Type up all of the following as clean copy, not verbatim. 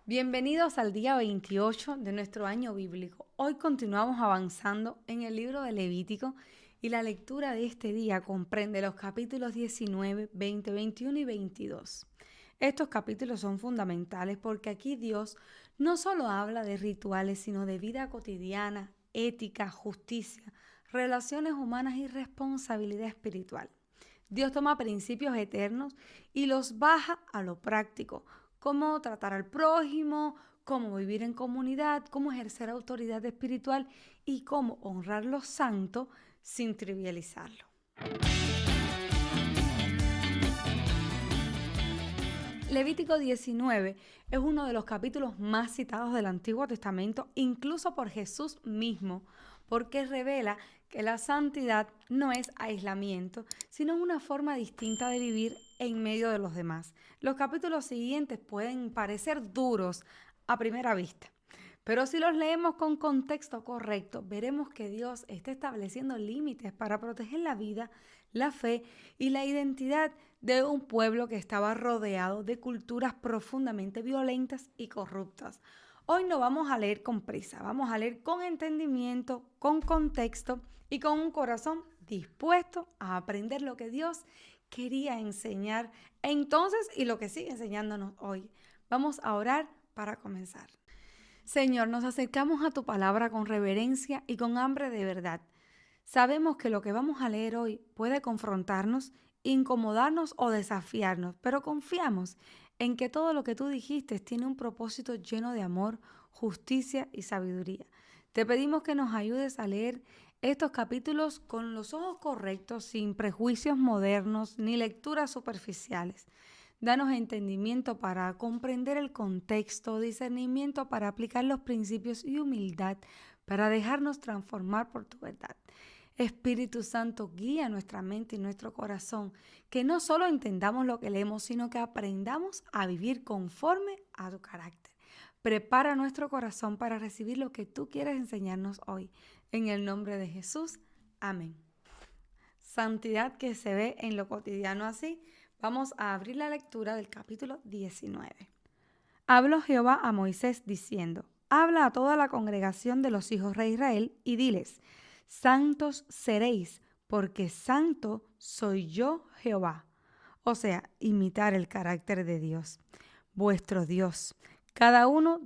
Bienvenidos al día 28 de nuestro año bíblico. Hoy continuamos avanzando en el libro de Levítico y la lectura de este día comprende los capítulos 19, 20, 21 y 22. Estos capítulos son fundamentales porque aquí Dios no solo habla de rituales, sino de vida cotidiana, ética, justicia, relaciones humanas y responsabilidad espiritual. Dios toma principios eternos y los baja a lo práctico, cómo tratar al prójimo, cómo vivir en comunidad, cómo ejercer autoridad espiritual y cómo honrar lo santo sin trivializarlo. Levítico 19 es uno de los capítulos más citados del Antiguo Testamento, incluso por Jesús mismo, porque revela que la santidad no es aislamiento, sino una forma distinta de vivir en medio de los demás. Los capítulos siguientes pueden parecer duros a primera vista, pero si los leemos con contexto correcto, veremos que Dios está estableciendo límites para proteger la vida, la fe y la identidad de un pueblo que estaba rodeado de culturas profundamente violentas y corruptas. Hoy no vamos a leer con prisa, vamos a leer con entendimiento, con contexto y con un corazón dispuesto a aprender lo que Dios quería enseñar entonces y lo que sigue enseñándonos hoy. Vamos a orar para comenzar. Señor, nos acercamos a tu palabra con reverencia y con hambre de verdad. Sabemos que lo que vamos a leer hoy puede confrontarnos, incomodarnos o desafiarnos, pero confiamos en que todo lo que tú dijiste tiene un propósito lleno de amor, justicia y sabiduría. Te pedimos que nos ayudes a leer estos capítulos con los ojos correctos, sin prejuicios modernos ni lecturas superficiales. Danos entendimiento para comprender el contexto, discernimiento para aplicar los principios y humildad para dejarnos transformar por tu verdad. Espíritu Santo, guía nuestra mente y nuestro corazón, que no solo entendamos lo que leemos, sino que aprendamos a vivir conforme a tu carácter. Prepara nuestro corazón para recibir lo que tú quieres enseñarnos hoy. En el nombre de Jesús, amén. Santidad que se ve en lo cotidiano así. Vamos a abrir la lectura del capítulo 19. Habló Jehová a Moisés diciendo: habla a toda la congregación de los hijos de Israel y diles: santos seréis, porque santo soy yo Jehová. O sea, imitar el carácter de Dios, vuestro Dios. Cada uno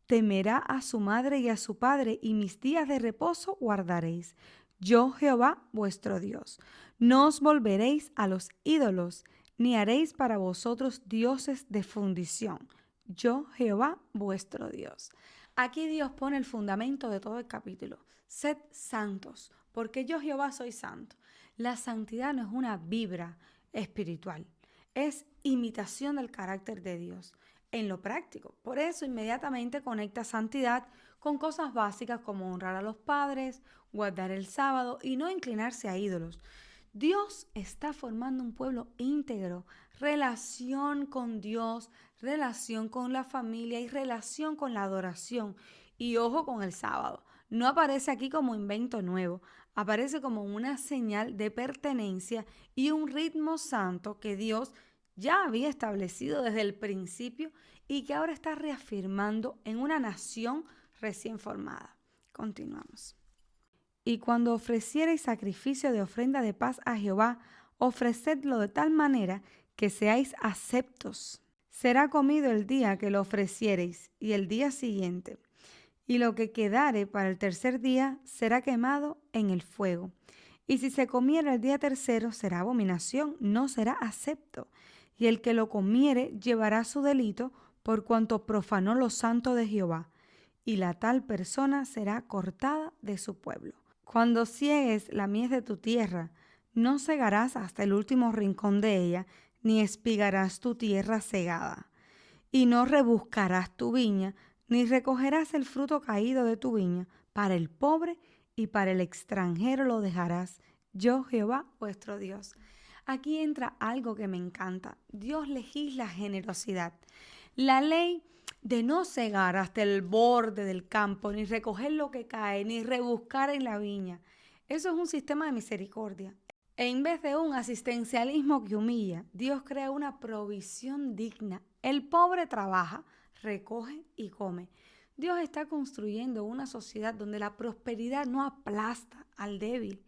temerá a su madre y a su padre, y mis días de reposo guardaréis. Yo Jehová vuestro Dios. No os volveréis a los ídolos, ni haréis para vosotros dioses de fundición. Yo Jehová vuestro Dios. Aquí Dios pone el fundamento de todo el capítulo. Sed santos, porque yo Jehová soy santo. La santidad no es una vibra espiritual, es imitación del carácter de Dios en lo práctico. Por eso inmediatamente conecta santidad con cosas básicas como honrar a los padres, guardar el sábado y no inclinarse a ídolos. Dios está formando un pueblo íntegro, relación con Dios, relación con la familia y relación con la adoración. Y ojo con el sábado. No aparece aquí como invento nuevo, aparece como una señal de pertenencia y un ritmo santo que Dios ya había establecido desde el principio y que ahora está reafirmando en una nación recién formada. Continuamos. Y cuando ofreciereis sacrificio de ofrenda de paz a Jehová, ofrecedlo de tal manera que seáis aceptos. Será comido el día que lo ofreciereis y el día siguiente. Y lo que quedare para el tercer día será quemado en el fuego. Y si se comiera el día tercero, será abominación, no será acepto. Y el que lo comiere llevará su delito por cuanto profanó lo santo de Jehová. Y la tal persona será cortada de su pueblo. Cuando ciegues la mies de tu tierra, no cegarás hasta el último rincón de ella, ni espigarás tu tierra cegada. Y no rebuscarás tu viña, ni recogerás el fruto caído de tu viña. Para el pobre y para el extranjero lo dejarás. Yo, Jehová, vuestro Dios. Aquí entra algo que me encanta. Dios legisla generosidad. La ley de no cegar hasta el borde del campo, ni recoger lo que cae, ni rebuscar en la viña. Eso es un sistema de misericordia. En vez de un asistencialismo que humilla, Dios crea una provisión digna. El pobre trabaja, recoge y come. Dios está construyendo una sociedad donde la prosperidad no aplasta al débil.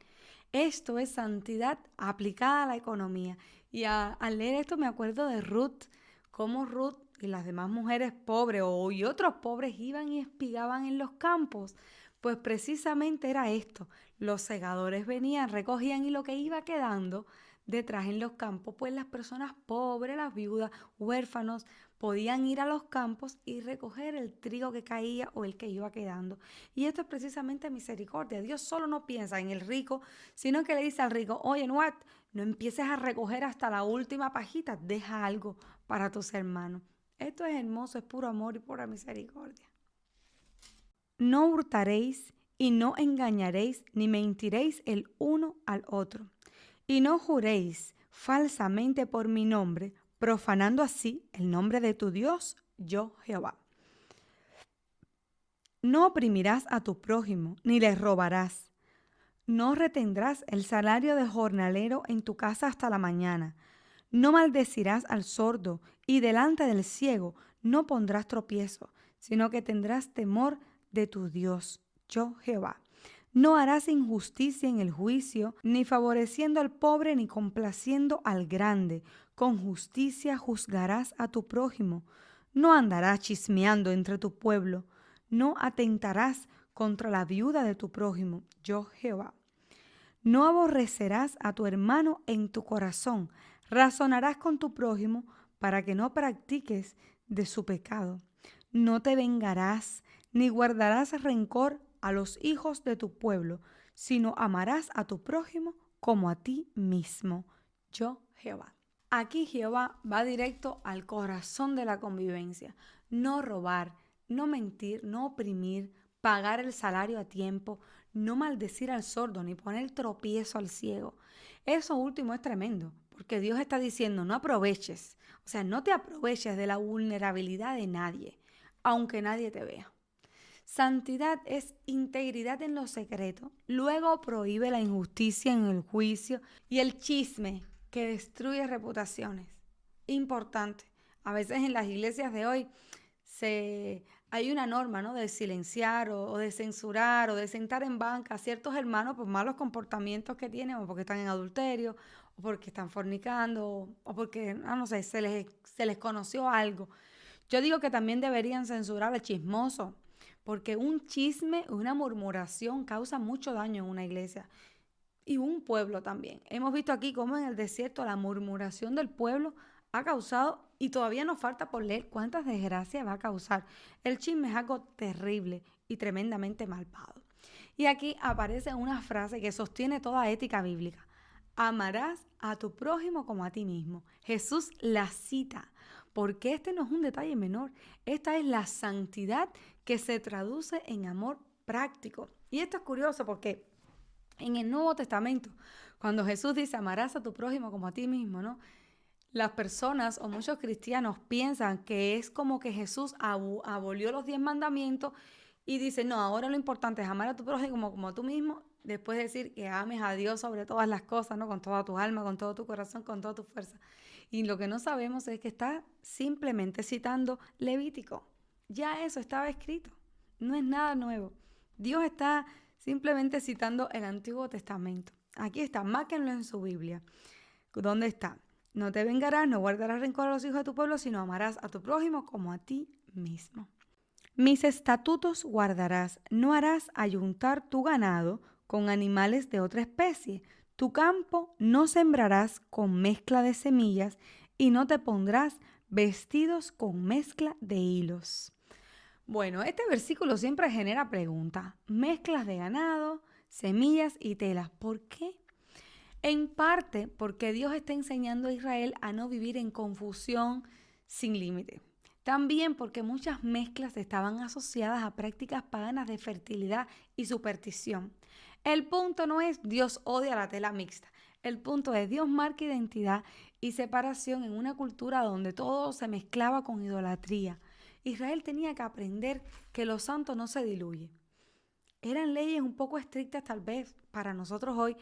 Esto es santidad aplicada a la economía. Y al leer esto me acuerdo de Ruth, cómo Ruth y las demás mujeres pobres y otros pobres iban y espigaban en los campos. Pues precisamente era esto. Los segadores venían, recogían y lo que iba quedando detrás en los campos, pues las personas pobres, las viudas, huérfanos, podían ir a los campos y recoger el trigo que caía o el que iba quedando. Y esto es precisamente misericordia. Dios solo no piensa en el rico, sino que le dice al rico, oye, no empieces a recoger hasta la última pajita, deja algo para tus hermanos. Esto es hermoso, es puro amor y pura misericordia. No hurtaréis y no engañaréis ni mentiréis el uno al otro. Y no juréis falsamente por mi nombre, profanando así el nombre de tu Dios, yo Jehová. No oprimirás a tu prójimo, ni le robarás. No retendrás el salario del jornalero en tu casa hasta la mañana. No maldecirás al sordo, y delante del ciego no pondrás tropiezo, sino que tendrás temor de tu Dios, yo Jehová. No harás injusticia en el juicio, ni favoreciendo al pobre, ni complaciendo al grande. Con justicia juzgarás a tu prójimo. No andarás chismeando entre tu pueblo. No atentarás contra la viuda de tu prójimo, yo Jehová. No aborrecerás a tu hermano en tu corazón. Razonarás con tu prójimo para que no practiques de su pecado. No te vengarás, ni guardarás rencor a los hijos de tu pueblo, sino amarás a tu prójimo como a ti mismo. Yo, Jehová. Aquí Jehová va directo al corazón de la convivencia. No robar, no mentir, no oprimir, pagar el salario a tiempo, no maldecir al sordo, ni poner tropiezo al ciego. Eso último es tremendo, porque Dios está diciendo, no aproveches, o sea, no te aproveches de la vulnerabilidad de nadie, aunque nadie te vea. Santidad es integridad en lo secreto. Luego prohíbe la injusticia en el juicio y el chisme que destruye reputaciones. Importante. A veces en las iglesias de hoy hay una norma, ¿no?, de silenciar o de censurar o de sentar en banca a ciertos hermanos por malos comportamientos que tienen o porque están en adulterio o porque están fornicando o porque, no sé, se les conoció algo. Yo digo que también deberían censurar al chismoso, porque un chisme, una murmuración causa mucho daño en una iglesia y un pueblo también. Hemos visto aquí cómo en el desierto la murmuración del pueblo ha causado, y todavía nos falta por leer cuántas desgracias va a causar. El chisme es algo terrible y tremendamente malvado. Y aquí aparece una frase que sostiene toda ética bíblica. Amarás a tu prójimo como a ti mismo. Jesús la cita, porque este no es un detalle menor. Esta es la santidad que se traduce en amor práctico. Y esto es curioso porque en el Nuevo Testamento, cuando Jesús dice amarás a tu prójimo como a ti mismo, ¿no?, las personas o muchos cristianos piensan que es como que Jesús abolió los 10 mandamientos y dice, no, ahora lo importante es amar a tu prójimo como a tú mismo, después de decir que ames a Dios sobre todas las cosas, ¿no?, con toda tu alma, con todo tu corazón, con toda tu fuerza. Y lo que no sabemos es que está simplemente citando Levítico. Ya eso estaba escrito, no es nada nuevo. Dios está simplemente citando el Antiguo Testamento. Aquí está, márquenlo en su Biblia. ¿Dónde está? No te vengarás, no guardarás rencor a los hijos de tu pueblo, sino amarás a tu prójimo como a ti mismo. Mis estatutos guardarás, no harás ayuntar tu ganado con animales de otra especie. Tu campo no sembrarás con mezcla de semillas y no te pondrás vestidos con mezcla de hilos. Bueno, este versículo siempre genera preguntas. Mezclas de ganado, semillas y telas. ¿Por qué? En parte porque Dios está enseñando a Israel a no vivir en confusión sin límite. También porque muchas mezclas estaban asociadas a prácticas paganas de fertilidad y superstición. El punto no es Dios odia la tela mixta. El punto es Dios marca identidad y separación en una cultura donde todo se mezclaba con idolatría. Israel tenía que aprender que lo santo no se diluye. Eran leyes un poco estrictas tal vez para nosotros hoy,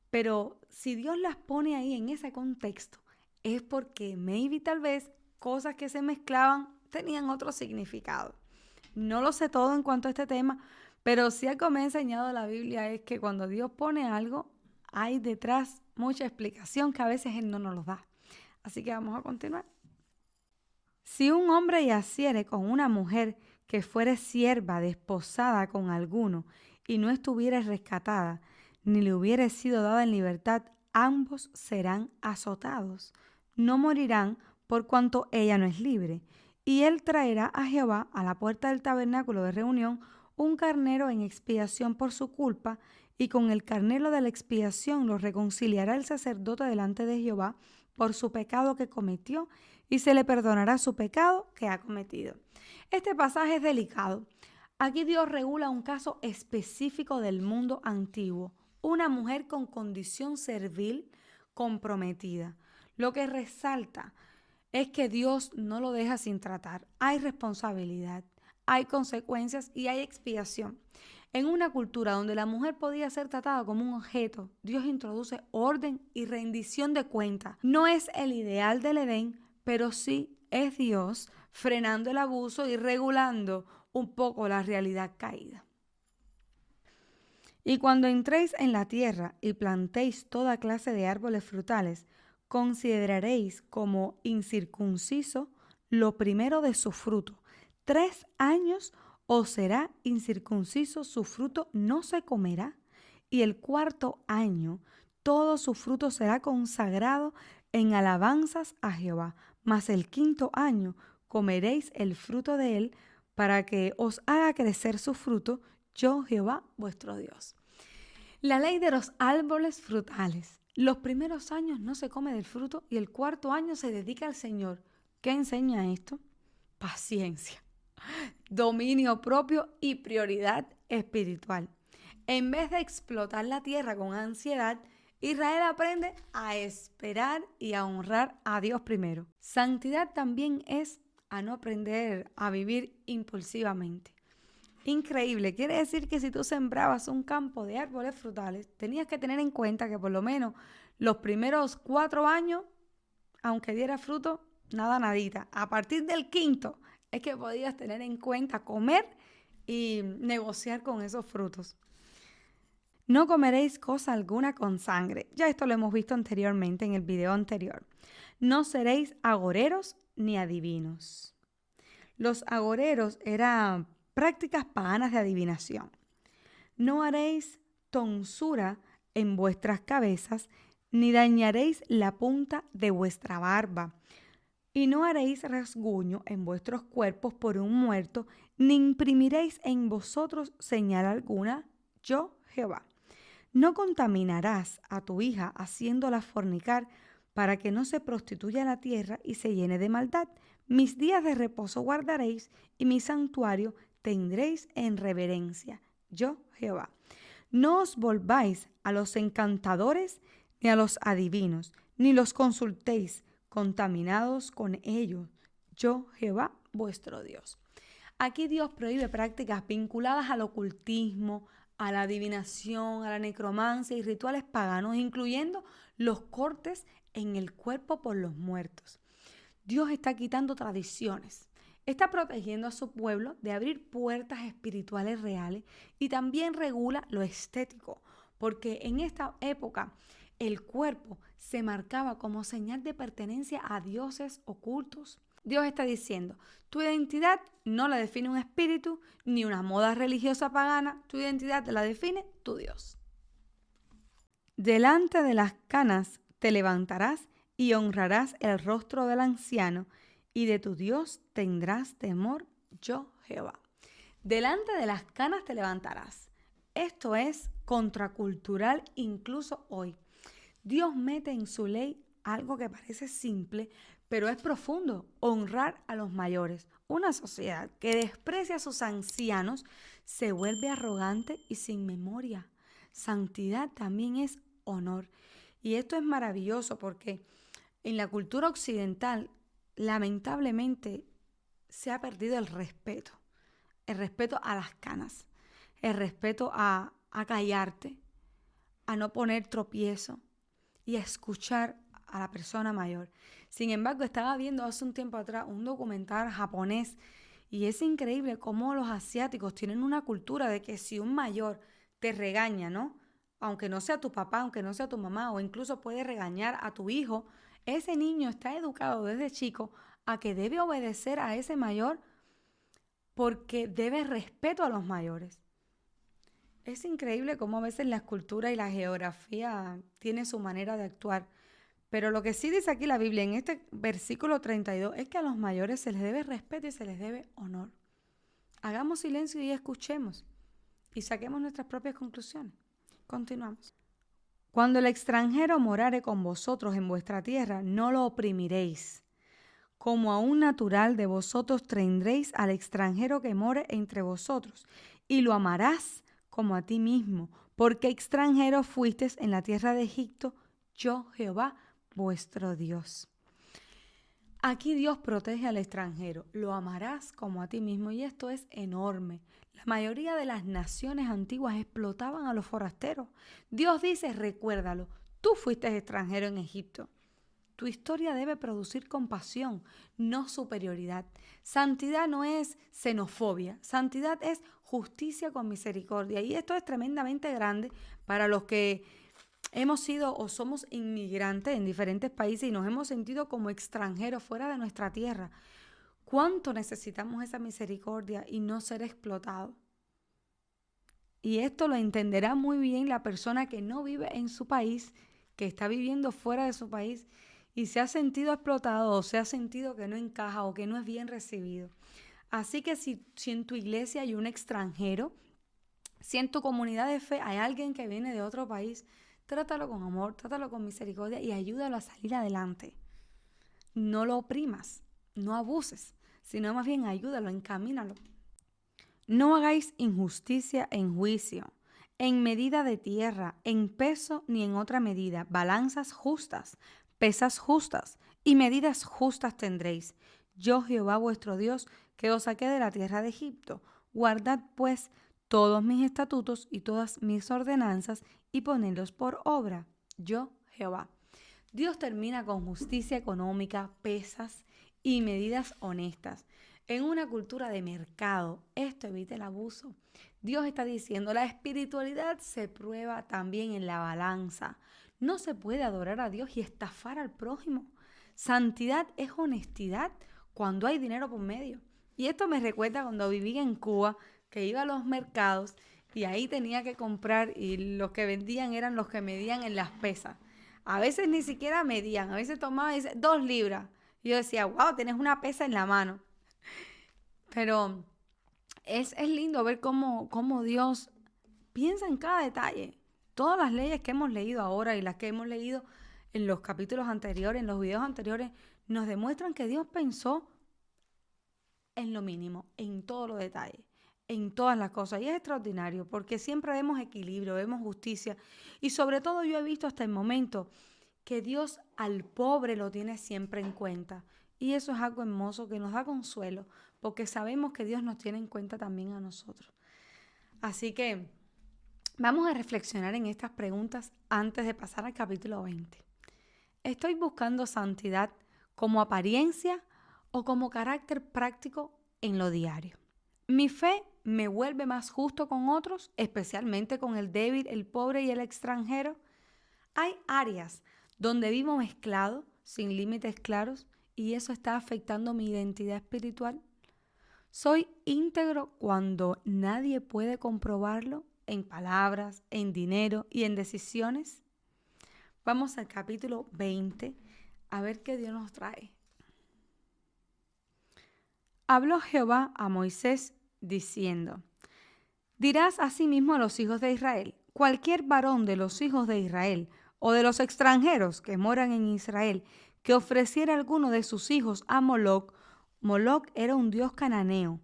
pero si Dios las pone ahí en ese contexto, es porque maybe tal vez cosas que se mezclaban tenían otro significado. No lo sé todo en cuanto a este tema, pero sí algo me ha enseñado la Biblia es que cuando Dios pone algo, hay detrás mucha explicación que a veces Él no nos lo da. Así que vamos a continuar. Si un hombre yaciere con una mujer que fuere sierva desposada con alguno y no estuviere rescatada, ni le hubiere sido dada en libertad, ambos serán azotados. No morirán por cuanto ella no es libre. Y él traerá a Jehová a la puerta del tabernáculo de reunión un carnero en expiación por su culpa, y con el carnero de la expiación lo reconciliará el sacerdote delante de Jehová por su pecado que cometió, y se le perdonará su pecado que ha cometido. Este pasaje es delicado. Aquí Dios regula un caso específico del mundo antiguo, una mujer con condición servil comprometida. Lo que resalta es que Dios no lo deja sin tratar. Hay responsabilidad, hay consecuencias y hay expiación. En una cultura donde la mujer podía ser tratada como un objeto, Dios introduce orden y rendición de cuentas. No es el ideal del Edén, pero sí es Dios frenando el abuso y regulando un poco la realidad caída. Y cuando entréis en la tierra y plantéis toda clase de árboles frutales, consideraréis como incircunciso lo primero de su fruto. 3 años os será incircunciso, su fruto no se comerá. Y el 4º año todo su fruto será consagrado en alabanzas a Jehová. Mas el 5º año comeréis el fruto de él, para que os haga crecer su fruto, yo Jehová vuestro Dios. La ley de los árboles frutales. Los primeros años no se come del fruto y el 4º año se dedica al Señor. ¿Qué enseña esto? Paciencia, dominio propio y prioridad espiritual. En vez de explotar la tierra con ansiedad, Israel aprende a esperar y a honrar a Dios primero. Santidad también es a no aprender a vivir impulsivamente. Increíble, quiere decir que si tú sembrabas un campo de árboles frutales, tenías que tener en cuenta que por lo menos los primeros 4 años, aunque diera fruto, nada nadita. A partir del 5º es que podías tener en cuenta comer y negociar con esos frutos. No comeréis cosa alguna con sangre. Ya esto lo hemos visto anteriormente en el video anterior. No seréis agoreros ni adivinos. Los agoreros eran prácticas paganas de adivinación. No haréis tonsura en vuestras cabezas, ni dañaréis la punta de vuestra barba. Y no haréis rasguño en vuestros cuerpos por un muerto, ni imprimiréis en vosotros señal alguna, yo Jehová. No contaminarás a tu hija haciéndola fornicar, para que no se prostituya la tierra y se llene de maldad. Mis días de reposo guardaréis, y mi santuario tendréis en reverencia, yo Jehová. No os volváis a los encantadores ni a los adivinos, ni los consultéis, contaminados con ellos, yo Jehová vuestro Dios. Aquí Dios prohíbe prácticas vinculadas al ocultismo, a la adivinación, a la necromancia y rituales paganos, incluyendo los cortes en el cuerpo por los muertos. Dios está quitando tradiciones, está protegiendo a su pueblo de abrir puertas espirituales reales y también regula lo estético, porque en esta época el cuerpo se marcaba como señal de pertenencia a dioses ocultos. Dios está diciendo, tu identidad no la define un espíritu ni una moda religiosa pagana, tu identidad la define tu Dios. Delante de las canas te levantarás y honrarás el rostro del anciano, y de tu Dios tendrás temor, yo Jehová. Delante de las canas te levantarás. Esto es contracultural incluso hoy. Dios mete en su ley algo que parece simple, pero es profundo: honrar a los mayores. Una sociedad que desprecia a sus ancianos se vuelve arrogante y sin memoria. Santidad también es honor. Y esto es maravilloso porque en la cultura occidental, lamentablemente, se ha perdido el respeto a las canas, el respeto a callarte, a no poner tropiezo y a escuchar a la persona mayor. Sin embargo, estaba viendo hace un tiempo atrás un documental japonés y es increíble cómo los asiáticos tienen una cultura de que si un mayor te regaña, ¿no? Aunque no sea tu papá, aunque no sea tu mamá, o incluso puede regañar a tu hijo, ese niño está educado desde chico a que debe obedecer a ese mayor porque debe respeto a los mayores. Es increíble cómo a veces la escultura y la geografía tienen su manera de actuar. Pero lo que sí dice aquí la Biblia en este versículo 32 es que a los mayores se les debe respeto y se les debe honor. Hagamos silencio y escuchemos y saquemos nuestras propias conclusiones. Continuamos. Cuando el extranjero morare con vosotros en vuestra tierra, no lo oprimiréis. Como a un natural de vosotros tendréis al extranjero que more entre vosotros, y lo amarás como a ti mismo, porque extranjero fuisteis en la tierra de Egipto, yo Jehová vuestro Dios. Aquí Dios protege al extranjero, lo amarás como a ti mismo, y esto es enorme. La mayoría de las naciones antiguas explotaban a los forasteros. Dios dice, recuérdalo, tú fuiste extranjero en Egipto. Tu historia debe producir compasión, no superioridad. Santidad no es xenofobia, santidad es justicia con misericordia. Y esto es tremendamente grande para los que hemos sido o somos inmigrantes en diferentes países y nos hemos sentido como extranjeros fuera de nuestra tierra. ¿Cuánto necesitamos esa misericordia y no ser explotados? Y esto lo entenderá muy bien la persona que no vive en su país, que está viviendo fuera de su país y se ha sentido explotado o se ha sentido que no encaja o que no es bien recibido. Así que si en tu iglesia hay un extranjero, si en tu comunidad de fe hay alguien que viene de otro país, trátalo con amor, trátalo con misericordia y ayúdalo a salir adelante. No lo oprimas, no abuses, sino más bien ayúdalo, encamínalo. No hagáis injusticia en juicio, en medida de tierra, en peso ni en otra medida, balanzas justas, pesas justas y medidas justas tendréis. Yo Jehová vuestro Dios, que os saqué de la tierra de Egipto. Guardad pues todos mis estatutos y todas mis ordenanzas y ponedlos por obra. Yo Jehová. Dios termina con justicia económica, pesas y medidas honestas. En una cultura de mercado, esto evita el abuso. Dios está diciendo, la espiritualidad se prueba también en la balanza. No se puede adorar a Dios y estafar al prójimo. Santidad es honestidad cuando hay dinero por medio. Y esto me recuerda cuando viví en Cuba, que iba a los mercados y ahí tenía que comprar y los que vendían eran los que medían en las pesas. A veces ni siquiera medían, a veces tomaban 2 libras. Y yo decía, wow, tienes una pesa en la mano. Pero es lindo ver cómo Dios piensa en cada detalle. Todas las leyes que hemos leído ahora y las que hemos leído en los capítulos anteriores, en los videos anteriores, nos demuestran que Dios pensó en lo mínimo, en todos los detalles, en todas las cosas. Y es extraordinario porque siempre vemos equilibrio, vemos justicia. Y sobre todo yo he visto hasta el momento que Dios al pobre lo tiene siempre en cuenta. Y eso es algo hermoso que nos da consuelo porque sabemos que Dios nos tiene en cuenta también a nosotros. Así que vamos a reflexionar en estas preguntas antes de pasar al capítulo 20. ¿Estoy buscando santidad como apariencia o como carácter práctico en lo diario? ¿Mi fe me vuelve más justo con otros, especialmente con el débil, el pobre y el extranjero? Hay áreas donde vivo mezclado, sin límites claros, y eso está afectando mi identidad espiritual. ¿Soy íntegro cuando nadie puede comprobarlo en palabras, en dinero y en decisiones? Vamos al capítulo 20 a ver qué Dios nos trae. Habló Jehová a Moisés diciendo, dirás asimismo a los hijos de Israel, cualquier varón de los hijos de Israel o de los extranjeros que moran en Israel, que ofreciera alguno de sus hijos a Moloc. Moloc era un dios cananeo.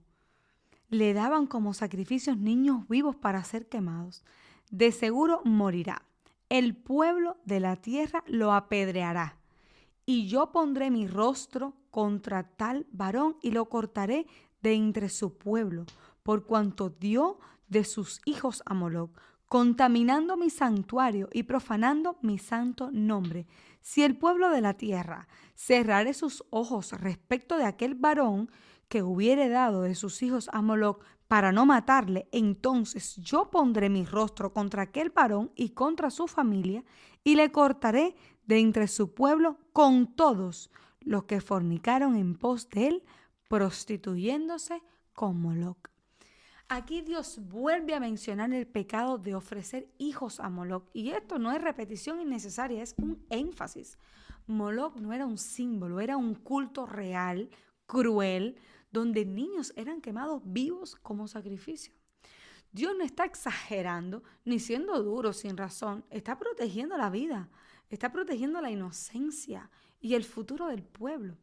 Le daban como sacrificios niños vivos para ser quemados. De seguro morirá. El pueblo de la tierra lo apedreará. Y yo pondré mi rostro contra tal varón y lo cortaré de entre su pueblo, por cuanto dio de sus hijos a Moloc, contaminando mi santuario y profanando mi santo nombre. Si el pueblo de la tierra cerrare sus ojos respecto de aquel varón que hubiere dado de sus hijos a Moloc para no matarle, entonces yo pondré mi rostro contra aquel varón y contra su familia, y le cortaré de entre su pueblo con todos los que fornicaron en pos de él, prostituyéndose con Moloc. Aquí Dios vuelve a mencionar el pecado de ofrecer hijos a Moloc. Y esto no es repetición innecesaria, es un énfasis. Moloc no era un símbolo, era un culto real, cruel, donde niños eran quemados vivos como sacrificio. Dios no está exagerando ni siendo duro sin razón. Está protegiendo la vida, está protegiendo la inocencia y el futuro del pueblo.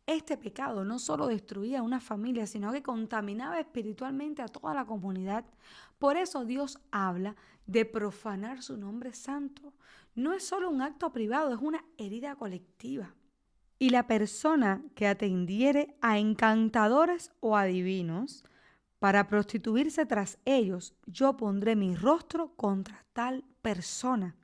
Este pecado no solo destruía a una familia, sino que contaminaba espiritualmente a toda la comunidad. Por eso Dios habla de profanar su nombre santo. No es solo un acto privado, es una herida colectiva. Y la persona que atendiere a encantadores o adivinos para prostituirse tras ellos, yo pondré mi rostro contra tal persona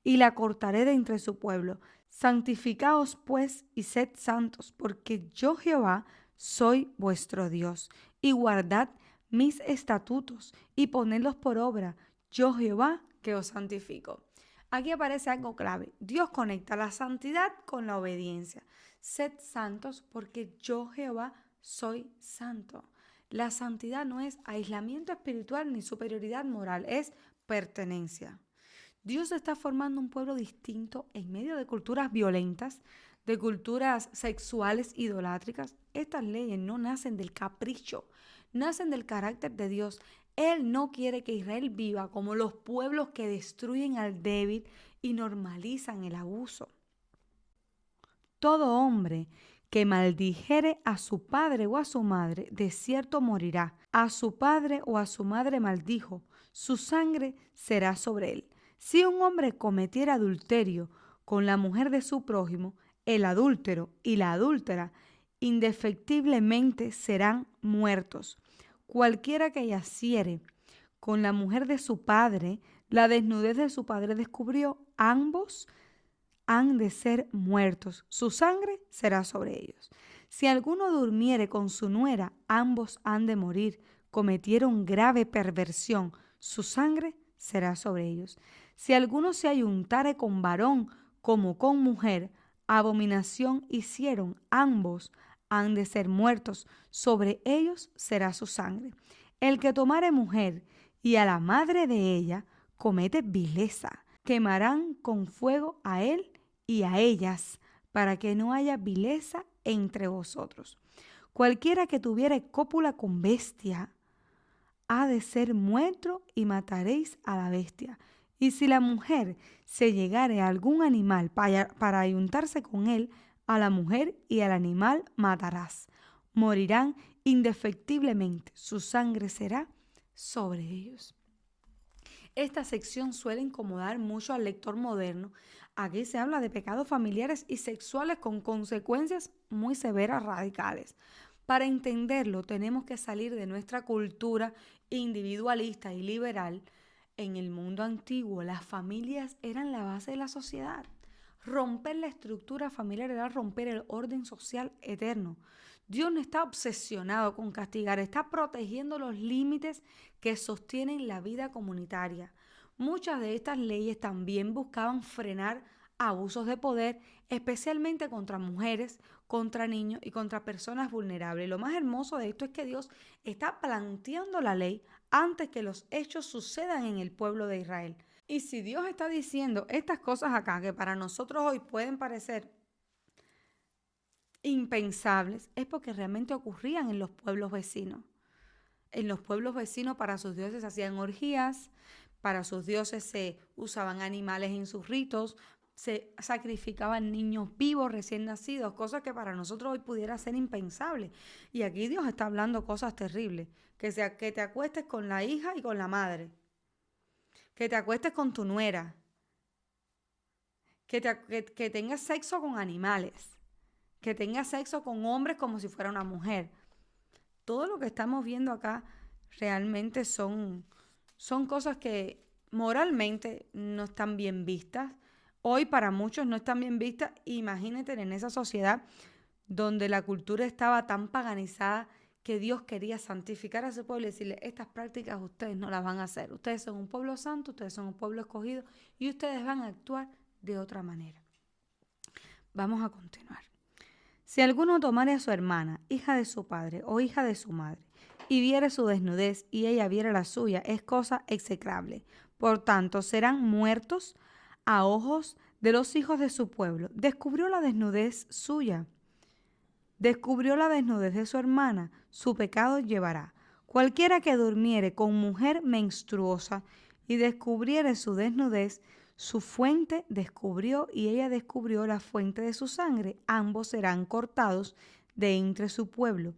y la cortaré de entre su pueblo. Santificaos pues y sed santos, porque yo Jehová soy vuestro Dios, y guardad mis estatutos y ponedlos por obra, yo Jehová que os santifico. Aquí aparece algo clave. Dios conecta la santidad con la obediencia. Sed santos porque yo Jehová soy santo. La santidad no es aislamiento espiritual ni superioridad moral, es pertenencia. Dios está formando un pueblo distinto en medio de culturas violentas, de culturas sexuales idolátricas. Estas leyes no nacen del capricho, nacen del carácter de Dios. Él no quiere que Israel viva como los pueblos que destruyen al débil y normalizan el abuso. Todo hombre que maldijere a su padre o a su madre, de cierto morirá. A su padre o a su madre maldijo, su sangre será sobre él. Si un hombre cometiera adulterio con la mujer de su prójimo, el adúltero y la adúltera indefectiblemente serán muertos. Cualquiera que yaciere con la mujer de su padre, la desnudez de su padre descubrió, ambos han de ser muertos, su sangre será sobre ellos. Si alguno durmiere con su nuera, ambos han de morir, cometieron grave perversión, su sangre será sobre ellos. Si alguno se ayuntare con varón como con mujer, abominación hicieron, ambos han de ser muertos, sobre ellos será su sangre. El que tomare mujer y a la madre de ella, comete vileza, quemarán con fuego a él y a ellas, para que no haya vileza entre vosotros. Cualquiera que tuviere cópula con bestia, ha de ser muerto y mataréis a la bestia. Y si la mujer se llegare a algún animal para ayuntarse con él, a la mujer y al animal matarás. Morirán indefectiblemente, su sangre será sobre ellos. Esta sección suele incomodar mucho al lector moderno. Aquí se habla de pecados familiares y sexuales con consecuencias muy severas, radicales. Para entenderlo, tenemos que salir de nuestra cultura individualista y liberal. En el mundo antiguo, las familias eran la base de la sociedad. Romper la estructura familiar era romper el orden social eterno. Dios no está obsesionado con castigar, está protegiendo los límites que sostienen la vida comunitaria. Muchas de estas leyes también buscaban frenar abusos de poder, especialmente contra mujeres, contra niños y contra personas vulnerables. Lo más hermoso de esto es que Dios está planteando la ley antes que los hechos sucedan en el pueblo de Israel. Y si Dios está diciendo estas cosas acá, que para nosotros hoy pueden parecer impensables, es porque realmente ocurrían en los pueblos vecinos. En los pueblos vecinos para sus dioses se hacían orgías, para sus dioses se usaban animales en sus ritos, se sacrificaban niños vivos recién nacidos, cosas que para nosotros hoy pudiera ser impensable. Y aquí Dios está hablando cosas terribles, que te acuestes con la hija y con la madre, que te acuestes con tu nuera, que tengas sexo con animales, que tengas sexo con hombres como si fuera una mujer. Todo lo que estamos viendo acá realmente son cosas que moralmente no están bien vistas. Hoy para muchos no están bien vistas. Imagínate en esa sociedad donde la cultura estaba tan paganizada que Dios quería santificar a su pueblo y decirle, estas prácticas ustedes no las van a hacer. Ustedes son un pueblo santo, ustedes son un pueblo escogido y ustedes van a actuar de otra manera. Vamos a continuar. Si alguno tomare a su hermana, hija de su padre o hija de su madre, y viere su desnudez y ella viere la suya, es cosa execrable. Por tanto, serán muertos a ojos de los hijos de su pueblo. Descubrió la desnudez suya. Descubrió la desnudez de su hermana, su pecado llevará. Cualquiera que durmiere con mujer menstruosa y descubriere su desnudez, su fuente descubrió y ella descubrió la fuente de su sangre. Ambos serán cortados de entre su pueblo.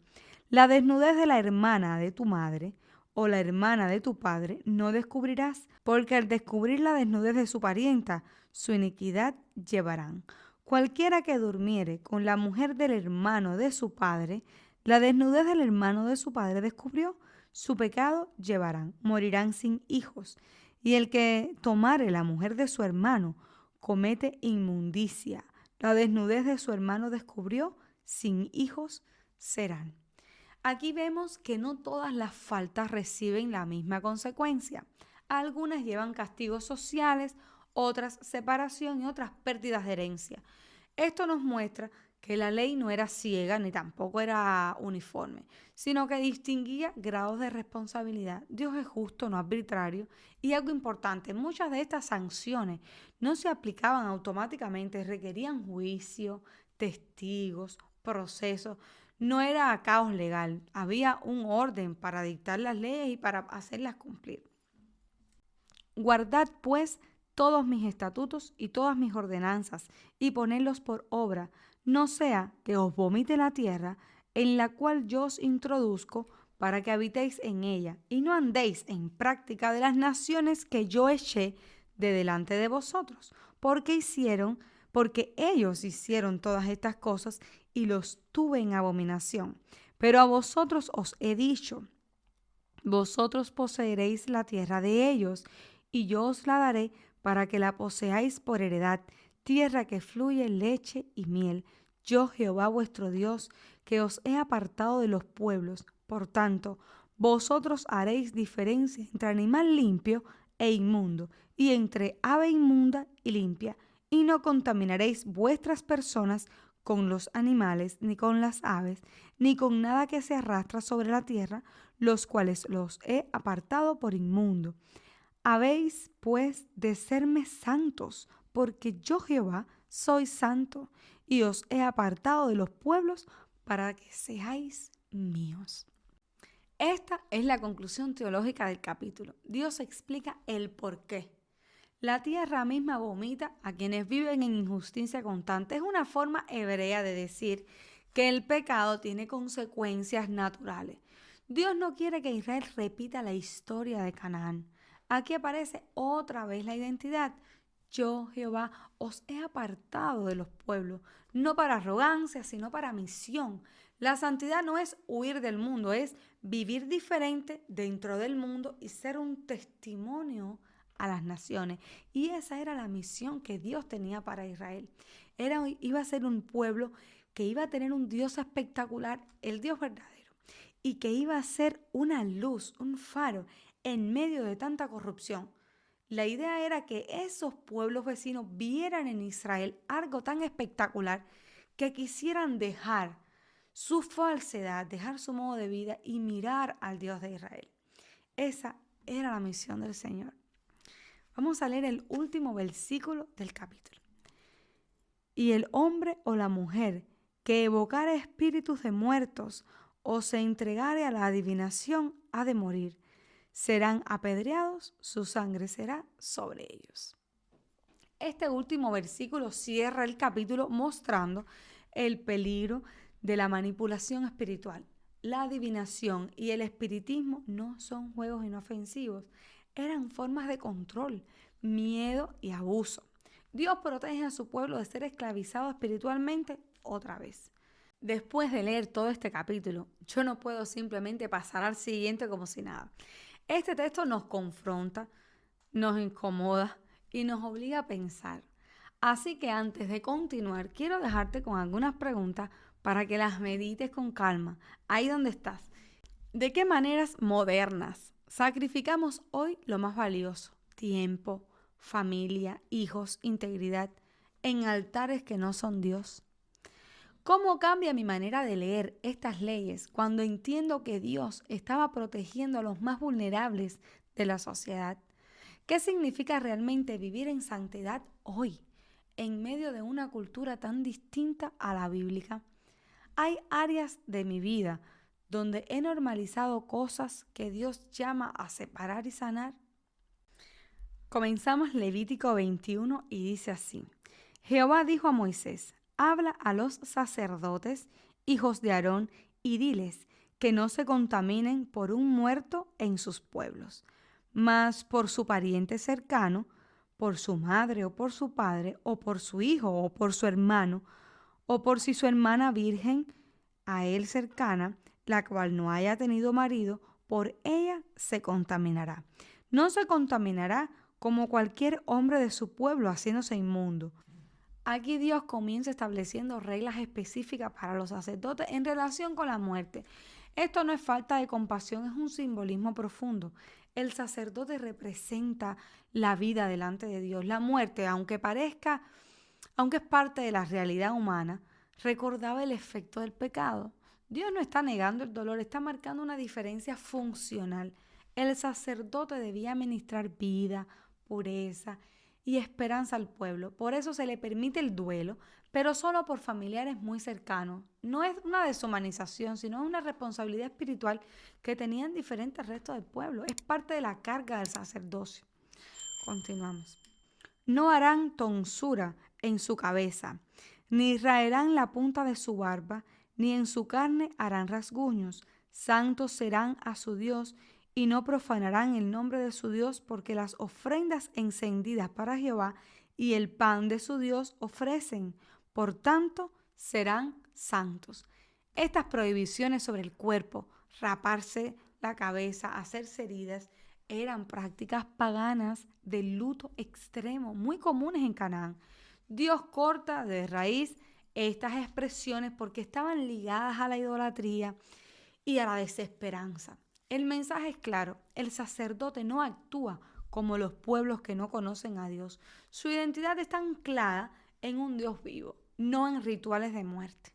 La desnudez de la hermana de tu madre o la hermana de tu padre no descubrirás, porque al descubrir la desnudez de su parienta, su iniquidad llevarán. Cualquiera que durmiere con la mujer del hermano de su padre, la desnudez del hermano de su padre descubrió, su pecado llevarán, morirán sin hijos. Y el que tomare la mujer de su hermano comete inmundicia. La desnudez de su hermano descubrió, sin hijos serán. Aquí vemos que no todas las faltas reciben la misma consecuencia. Algunas llevan castigos sociales, otras separación y otras pérdidas de herencia. Esto nos muestra que la ley no era ciega ni tampoco era uniforme, sino que distinguía grados de responsabilidad. Dios es justo, no arbitrario. Y algo importante, muchas de estas sanciones no se aplicaban automáticamente, requerían juicio, testigos, procesos. No era caos legal, había un orden para dictar las leyes y para hacerlas cumplir. Guardad, pues, todos mis estatutos y todas mis ordenanzas, y ponedlos por obra, no sea que os vomite la tierra en la cual yo os introduzco, para que habitéis en ella, y no andéis en práctica de las naciones que yo eché de delante de vosotros, porque ellos hicieron todas estas cosas, y los tuve en abominación. Pero a vosotros os he dicho, vosotros poseeréis la tierra de ellos, y yo os la daré para que la poseáis por heredad, tierra que fluye leche y miel. Yo, Jehová vuestro Dios, que os he apartado de los pueblos. Por tanto, vosotros haréis diferencia entre animal limpio e inmundo, y entre ave inmunda y limpia, y no contaminaréis vuestras personas con los animales, ni con las aves, ni con nada que se arrastra sobre la tierra, los cuales los he apartado por inmundo. Habéis, pues, de serme santos, porque yo, Jehová, soy santo, y os he apartado de los pueblos para que seáis míos. Esta es la conclusión teológica del capítulo. Dios explica el por qué. La tierra misma vomita a quienes viven en injusticia constante. Es una forma hebrea de decir que el pecado tiene consecuencias naturales. Dios no quiere que Israel repita la historia de Canaán. Aquí aparece otra vez la identidad. Yo, Jehová, os he apartado de los pueblos, no para arrogancia, sino para misión. La santidad no es huir del mundo, es vivir diferente dentro del mundo y ser un testimonio a las naciones. Y esa era la misión que Dios tenía para Israel. Iba a ser un pueblo que iba a tener un Dios espectacular, el Dios verdadero, y que iba a ser una luz, un faro en medio de tanta corrupción. La idea era que esos pueblos vecinos vieran en Israel algo tan espectacular que quisieran dejar su falsedad, dejar su modo de vida y mirar al Dios de Israel. Esa era la misión del Señor. Vamos a leer el último versículo del capítulo. Y el hombre o la mujer que evocare espíritus de muertos o se entregare a la adivinación ha de morir. Serán apedreados, su sangre será sobre ellos. Este último versículo cierra el capítulo mostrando el peligro de la manipulación espiritual. La adivinación y el espiritismo no son juegos inofensivos, eran formas de control, miedo y abuso. Dios protege a su pueblo de ser esclavizado espiritualmente otra vez. Después de leer todo este capítulo, yo no puedo simplemente pasar al siguiente como si nada. Este texto nos confronta nos incomoda y nos obliga a pensar. Así que antes de continuar, quiero dejarte con algunas preguntas para que las medites con calma, ahí donde estás. ¿De qué maneras modernas sacrificamos hoy lo más valioso? Tiempo, familia, hijos, integridad, en altares que no son Dios. ¿Cómo cambia mi manera de leer estas leyes cuando entiendo que Dios estaba protegiendo a los más vulnerables de la sociedad? ¿Qué significa realmente vivir en santidad hoy, en medio de una cultura tan distinta a la bíblica? Hay áreas de mi vida donde he normalizado cosas que Dios llama a separar y sanar. Comenzamos Levítico 21 y dice así: Jehová dijo a Moisés: habla a los sacerdotes, hijos de Aarón, y diles que no se contaminen por un muerto en sus pueblos, mas por su pariente cercano, por su madre o por su padre, o por su hijo o por su hermano, o por si su hermana virgen a él cercana, la cual no haya tenido marido, por ella se contaminará. No se contaminará como cualquier hombre de su pueblo haciéndose inmundo. Aquí Dios comienza estableciendo reglas específicas para los sacerdotes en relación con la muerte. Esto no es falta de compasión, es un simbolismo profundo. El sacerdote representa la vida delante de Dios. La muerte, aunque es parte de la realidad humana, recordaba el efecto del pecado. Dios no está negando el dolor, está marcando una diferencia funcional. El sacerdote debía ministrar vida, pureza y esperanza al pueblo. Por eso se le permite el duelo, pero solo por familiares muy cercanos. No es una deshumanización, sino una responsabilidad espiritual que tenían diferentes restos del pueblo. Es parte de la carga del sacerdocio. Continuamos. No harán tonsura en su cabeza, ni raerán la punta de su barba, ni en su carne harán rasguños. Santos serán a su Dios, y no profanarán el nombre de su Dios, porque las ofrendas encendidas para Jehová y el pan de su Dios ofrecen. Por tanto, serán santos. Estas prohibiciones sobre el cuerpo, raparse la cabeza, hacerse heridas, eran prácticas paganas de luto extremo, muy comunes en Canaán. Dios corta de raíz estas expresiones porque estaban ligadas a la idolatría y a la desesperanza. El mensaje es claro: el sacerdote no actúa como los pueblos que no conocen a Dios. Su identidad está anclada en un Dios vivo, no en rituales de muerte.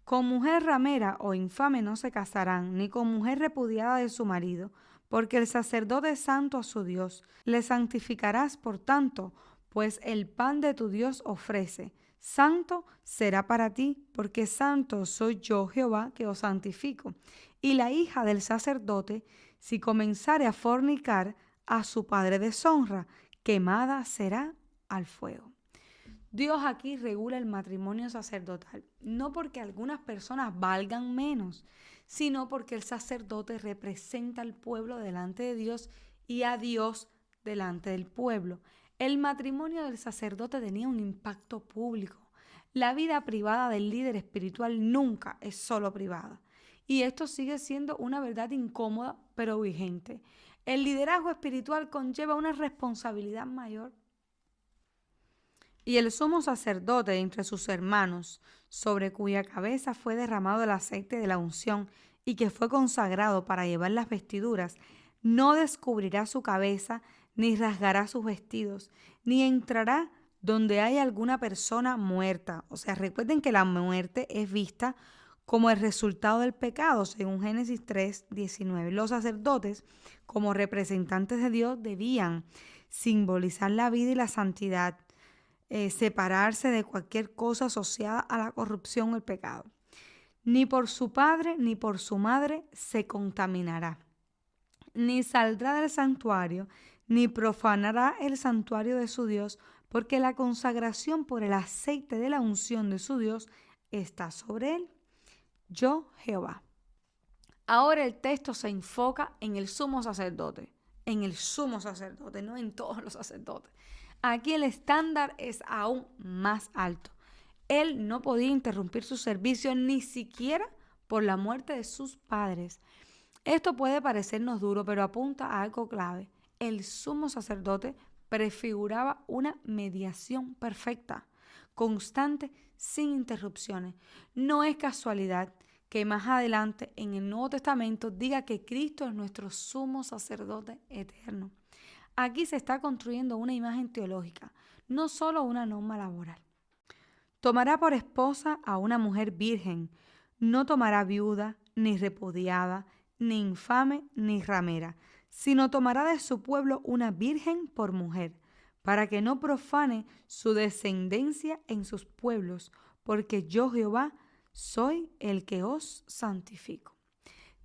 Con mujer ramera o infame no se casarán, ni con mujer repudiada de su marido, porque el sacerdote es santo a su Dios. Le santificarás, por tanto, pues el pan de tu Dios ofrece. Santo será para ti, porque santo soy yo, Jehová, que os santifico. Y la hija del sacerdote, si comenzare a fornicar, a su padre deshonra, quemada será al fuego. Dios aquí regula el matrimonio sacerdotal, no porque algunas personas valgan menos, sino porque el sacerdote representa al pueblo delante de Dios y a Dios delante del pueblo. El matrimonio del sacerdote tenía un impacto público. La vida privada del líder espiritual nunca es solo privada. Y esto sigue siendo una verdad incómoda, pero vigente. El liderazgo espiritual conlleva una responsabilidad mayor. Y el sumo sacerdote de entre sus hermanos, sobre cuya cabeza fue derramado el aceite de la unción y que fue consagrado para llevar las vestiduras, no descubrirá su cabeza, ni rasgará sus vestidos, ni entrará donde hay alguna persona muerta. O sea, recuerden que la muerte es vista como el resultado del pecado, según Génesis 3:19. Los sacerdotes, como representantes de Dios, debían simbolizar la vida y la santidad, separarse de cualquier cosa asociada a la corrupción o el pecado. Ni por su padre ni por su madre se contaminará, ni saldrá del santuario, ni profanará el santuario de su Dios, porque la consagración por el aceite de la unción de su Dios está sobre él. Yo, Jehová. Ahora el texto se enfoca en el sumo sacerdote, no en todos los sacerdotes. Aquí el estándar es aún más alto. Él no podía interrumpir su servicio ni siquiera por la muerte de sus padres. Esto puede parecernos duro, pero apunta a algo clave. el sumo sacerdote prefiguraba una mediación perfecta, constante, sin interrupciones. No es casualidad que más adelante en el Nuevo Testamento diga que Cristo es nuestro sumo sacerdote eterno. Aquí se está construyendo una imagen teológica, no solo una norma laboral. Tomará por esposa a una mujer virgen, no tomará viuda, ni repudiada, ni infame, ni ramera, sino tomará de su pueblo una virgen por mujer, para que no profane su descendencia en sus pueblos, porque yo Jehová soy el que os santifico.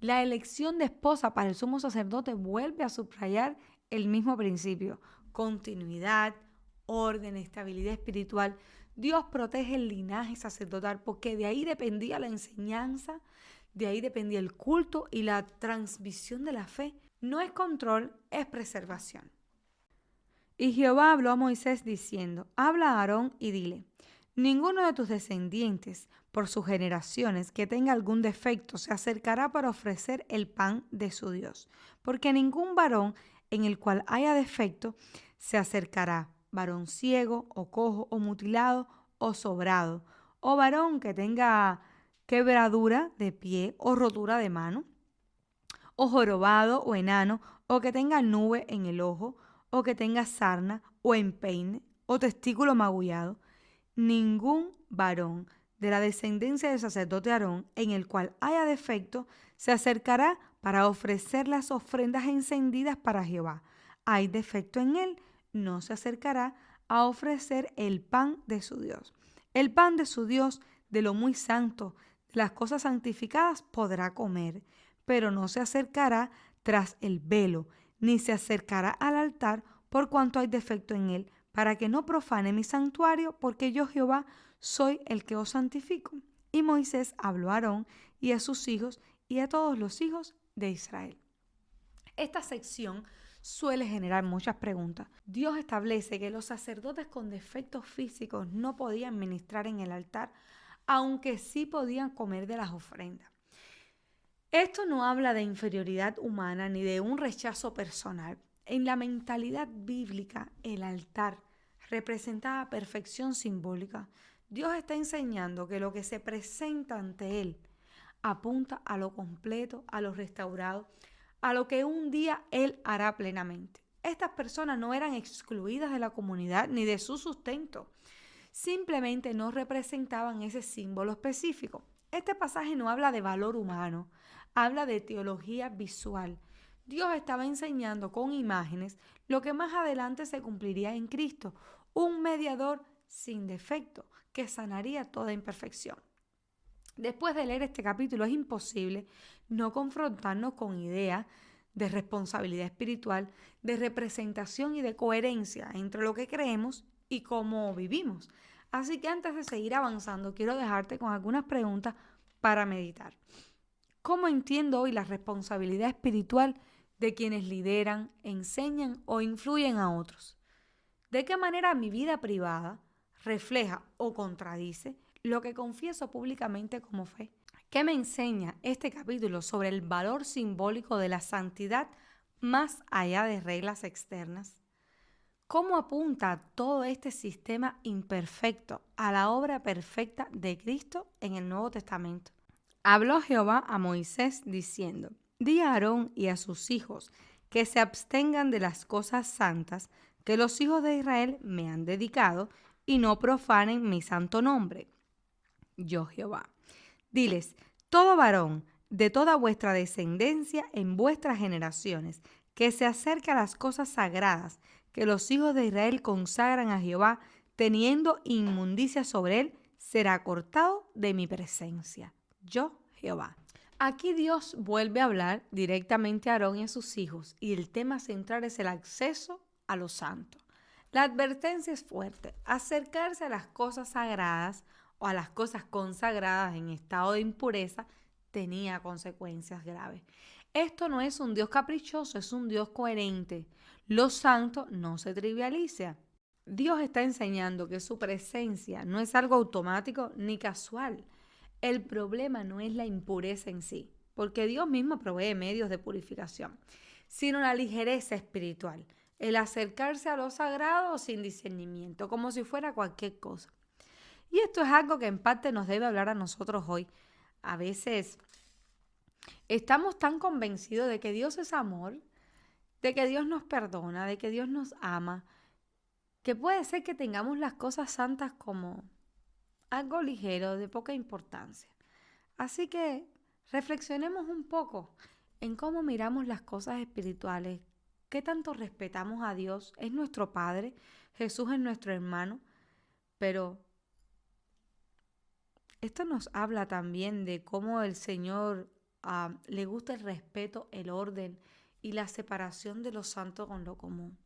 La elección de esposa para el sumo sacerdote vuelve a subrayar el mismo principio: continuidad, orden, estabilidad espiritual. Dios protege el linaje sacerdotal porque de ahí dependía la enseñanza, de ahí dependía el culto y la transmisión de la fe. No es control, es preservación. Y Jehová habló a Moisés diciendo: habla a Aarón y dile: ninguno de tus descendientes, por sus generaciones, que tenga algún defecto, se acercará para ofrecer el pan de su Dios, porque ningún varón en el cual haya defecto se acercará, varón ciego o cojo o mutilado o sobrado, o varón que tenga quebradura de pie o rotura de mano, o jorobado o enano, o que tenga nube en el ojo, o que tenga sarna o empeine, o testículo magullado. Ningún varón de la descendencia del sacerdote Aarón en el cual haya defecto se acercará para ofrecer las ofrendas encendidas para Jehová. Hay defecto en él, no se acercará a ofrecer el pan de su Dios. El pan de su Dios, de lo muy santo, de las cosas santificadas, podrá comer, pero no se acercará tras el velo, ni se acercará al altar por cuanto hay defecto en él, para que no profane mi santuario, porque yo Jehová soy el que os santifico. Y Moisés habló a Aarón y a sus hijos y a todos los hijos de Israel. Esta sección suele generar muchas preguntas. Dios establece que los sacerdotes con defectos físicos no podían ministrar en el altar, aunque sí podían comer de las ofrendas. Esto no habla de inferioridad humana ni de un rechazo personal. En la mentalidad bíblica, el altar representaba perfección simbólica. Dios está enseñando que lo que se presenta ante Él apunta a lo completo, a lo restaurado, a lo que un día Él hará plenamente. Estas personas no eran excluidas de la comunidad ni de su sustento. Simplemente no representaban ese símbolo específico. Este pasaje no habla de valor humano, habla de teología visual. Dios estaba enseñando con imágenes lo que más adelante se cumpliría en Cristo, un mediador sin defecto que sanaría toda imperfección. Después de leer este capítulo es imposible no confrontarnos con ideas de responsabilidad espiritual, de representación y de coherencia entre lo que creemos y cómo vivimos. Así que antes de seguir avanzando, quiero dejarte con algunas preguntas para meditar. ¿Cómo entiendo hoy la responsabilidad espiritual de quienes lideran, enseñan o influyen a otros? ¿De qué manera mi vida privada refleja o contradice lo que confieso públicamente como fe? ¿Qué me enseña este capítulo sobre el valor simbólico de la santidad más allá de reglas externas? ¿Cómo apunta todo este sistema imperfecto a la obra perfecta de Cristo en el Nuevo Testamento? Habló Jehová a Moisés diciendo: di a Aarón y a sus hijos que se abstengan de las cosas santas que los hijos de Israel me han dedicado y no profanen mi santo nombre. Yo Jehová. Diles: todo varón de toda vuestra descendencia en vuestras generaciones que se acerque a las cosas sagradas que los hijos de Israel consagran a Jehová, teniendo inmundicia sobre él, será cortado de mi presencia. Yo Jehová. Aquí Dios vuelve a hablar directamente a Aarón y a sus hijos y el tema central es el acceso a lo santo. La advertencia es fuerte: acercarse a las cosas sagradas o a las cosas consagradas en estado de impureza tenía consecuencias graves. Esto no es un Dios caprichoso, es un Dios coherente. Lo santo no se trivializa. Dios está enseñando que su presencia no es algo automático ni casual. El problema no es la impureza en sí, porque Dios mismo provee medios de purificación, sino la ligereza espiritual, el acercarse a lo sagrado sin discernimiento, como si fuera cualquier cosa. Y esto es algo que en parte nos debe hablar a nosotros hoy. A veces estamos tan convencidos de que Dios es amor, de que Dios nos perdona, de que Dios nos ama, que puede ser que tengamos las cosas santas como algo ligero, de poca importancia. Así que reflexionemos un poco en cómo miramos las cosas espirituales, qué tanto respetamos a Dios. Es nuestro Padre, Jesús es nuestro hermano, pero esto nos habla también de cómo el Señor le gusta el respeto, el orden y la separación de lo santo con lo común.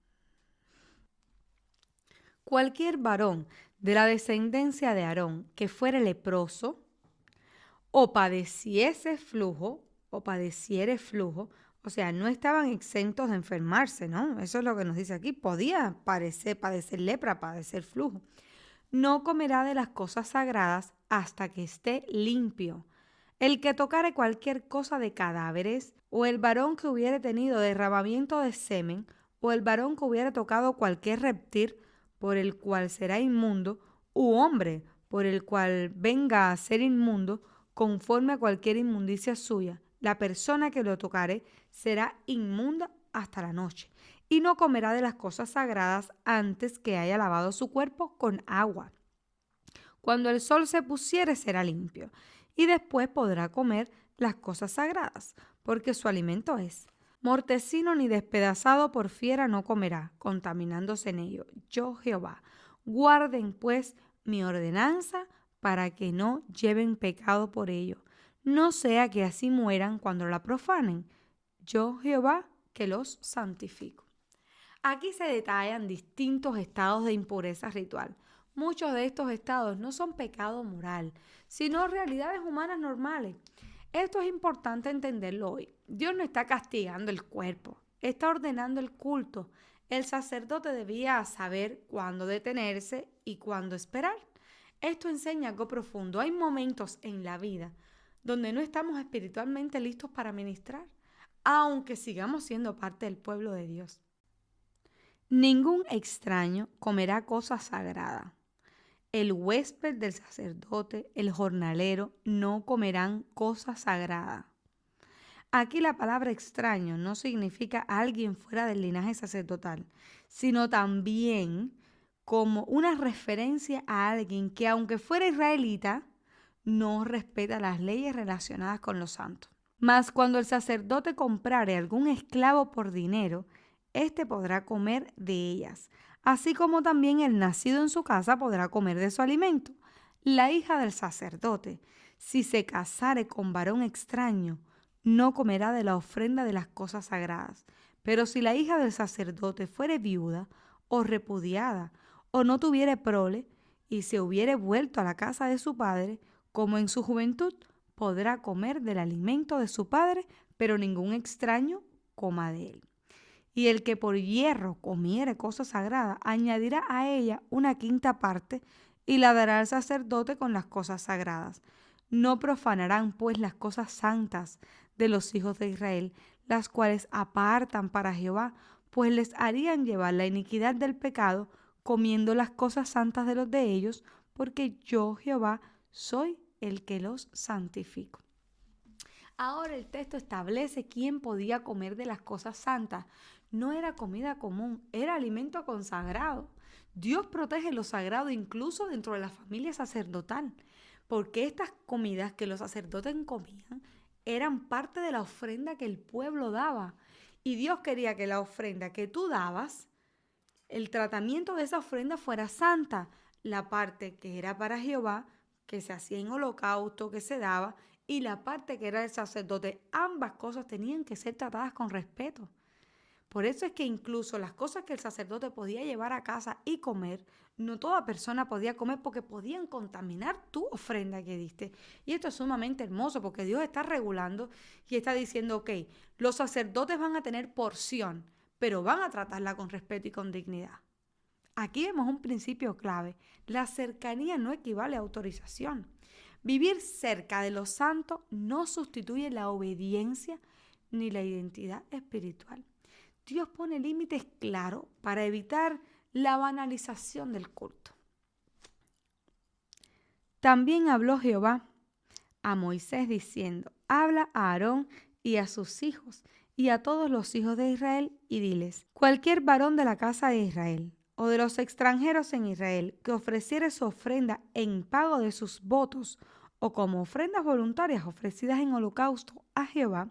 Cualquier varón de la descendencia de Aarón que fuere leproso o padeciere flujo, o sea, no estaban exentos de enfermarse, ¿no? Eso es lo que nos dice aquí. Podía padecer lepra, padecer flujo. No comerá de las cosas sagradas hasta que esté limpio. El que tocare cualquier cosa de cadáveres, o el varón que hubiere tenido derramamiento de semen, o el varón que hubiere tocado cualquier reptil, por el cual será inmundo, u hombre, por el cual venga a ser inmundo, conforme a cualquier inmundicia suya, la persona que lo tocare será inmunda hasta la noche, y no comerá de las cosas sagradas antes que haya lavado su cuerpo con agua. Cuando el sol se pusiere será limpio, y después podrá comer las cosas sagradas, porque su alimento es. Mortecino ni despedazado por fiera no comerá, contaminándose en ello. Yo Jehová. Guarden pues mi ordenanza para que no lleven pecado por ello. No sea que así mueran cuando la profanen. Yo Jehová que los santifico. Aquí se detallan distintos estados de impureza ritual. Muchos de estos estados no son pecado moral, sino realidades humanas normales. Esto es importante entenderlo hoy. Dios no está castigando el cuerpo, está ordenando el culto. El sacerdote debía saber cuándo detenerse y cuándo esperar. Esto enseña algo profundo. Hay momentos en la vida donde no estamos espiritualmente listos para ministrar, aunque sigamos siendo parte del pueblo de Dios. Ningún extraño comerá cosa sagrada. El huésped del sacerdote, el jornalero, no comerán cosa sagrada. Aquí la palabra extraño no significa alguien fuera del linaje sacerdotal, sino también como una referencia a alguien que, aunque fuera israelita, no respeta las leyes relacionadas con los santos. Mas cuando el sacerdote comprare algún esclavo por dinero, éste podrá comer de ellas, así como también el nacido en su casa podrá comer de su alimento. La hija del sacerdote, si se casare con varón extraño, no comerá de la ofrenda de las cosas sagradas. Pero si la hija del sacerdote fuere viuda o repudiada, o no tuviere prole, y se hubiere vuelto a la casa de su padre, como en su juventud, podrá comer del alimento de su padre, pero ningún extraño coma de él. Y el que por hierro comiere cosa sagrada, añadirá a ella una quinta parte y la dará al sacerdote con las cosas sagradas. No profanarán pues las cosas santas de los hijos de Israel, las cuales apartan para Jehová, pues les harían llevar la iniquidad del pecado, comiendo las cosas santas de los de ellos, porque yo Jehová soy el que los santifico. Ahora el texto establece quién podía comer de las cosas santas. No era comida común, era alimento consagrado. Dios protege lo sagrado incluso dentro de la familia sacerdotal, porque estas comidas que los sacerdotes comían eran parte de la ofrenda que el pueblo daba. Y Dios quería que la ofrenda que tú dabas, el tratamiento de esa ofrenda fuera santa. La parte que era para Jehová, que se hacía en holocausto, que se daba, y la parte que era del sacerdote, ambas cosas tenían que ser tratadas con respeto. Por eso es que incluso las cosas que el sacerdote podía llevar a casa y comer, no toda persona podía comer porque podían contaminar tu ofrenda que diste. Y esto es sumamente hermoso porque Dios está regulando y está diciendo, ok, los sacerdotes van a tener porción, pero van a tratarla con respeto y con dignidad. Aquí vemos un principio clave. La cercanía no equivale a autorización. Vivir cerca de lo santo no sustituye la obediencia ni la identidad espiritual. Dios pone límites claros para evitar la banalización del culto. También habló Jehová a Moisés diciendo: habla a Aarón y a sus hijos y a todos los hijos de Israel y diles: cualquier varón de la casa de Israel o de los extranjeros en Israel que ofreciere su ofrenda en pago de sus votos o como ofrendas voluntarias ofrecidas en holocausto a Jehová,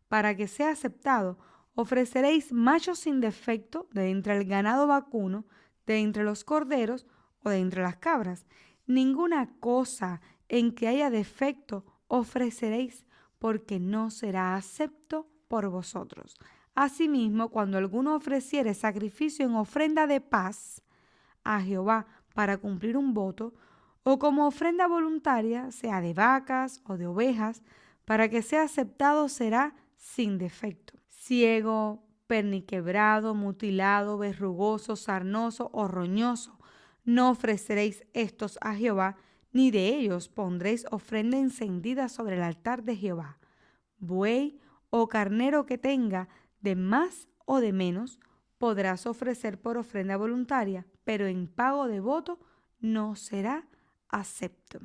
para que sea aceptado, ofreceréis machos sin defecto de entre el ganado vacuno, de entre los corderos o de entre las cabras. Ninguna cosa en que haya defecto ofreceréis, porque no será acepto por vosotros. Asimismo, cuando alguno ofreciere sacrificio en ofrenda de paz a Jehová para cumplir un voto, o como ofrenda voluntaria, sea de vacas o de ovejas, para que sea aceptado será sin defecto. Ciego, perniquebrado, mutilado, verrugoso, sarnoso o roñoso, no ofreceréis estos a Jehová, ni de ellos pondréis ofrenda encendida sobre el altar de Jehová. Buey o carnero que tenga de más o de menos, podrás ofrecer por ofrenda voluntaria, pero en pago de voto no será acepto.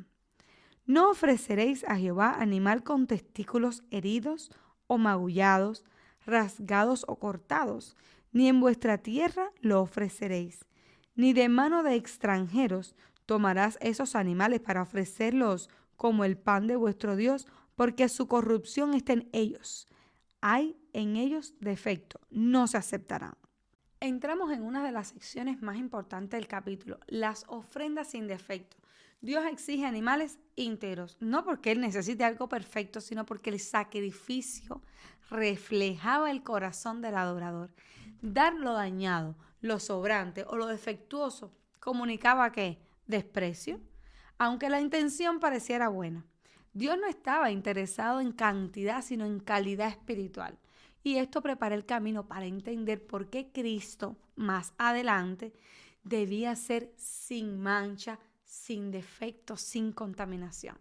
No ofreceréis a Jehová animal con testículos heridos o magullados, rasgados o cortados, ni en vuestra tierra lo ofreceréis, ni de mano de extranjeros tomarás esos animales para ofrecerlos como el pan de vuestro Dios, porque su corrupción está en ellos. Hay en ellos defecto, no se aceptarán. Entramos en una de las secciones más importantes del capítulo, las ofrendas sin defecto. Dios exige animales íntegros, no porque Él necesite algo perfecto, sino porque el sacrificio reflejaba el corazón del adorador. Dar lo dañado, lo sobrante o lo defectuoso comunicaba ¿qué? Desprecio, aunque la intención pareciera buena. Dios no estaba interesado en cantidad, sino en calidad espiritual. Y esto prepara el camino para entender por qué Cristo, más adelante, debía ser sin mancha, sin defecto, sin contaminación.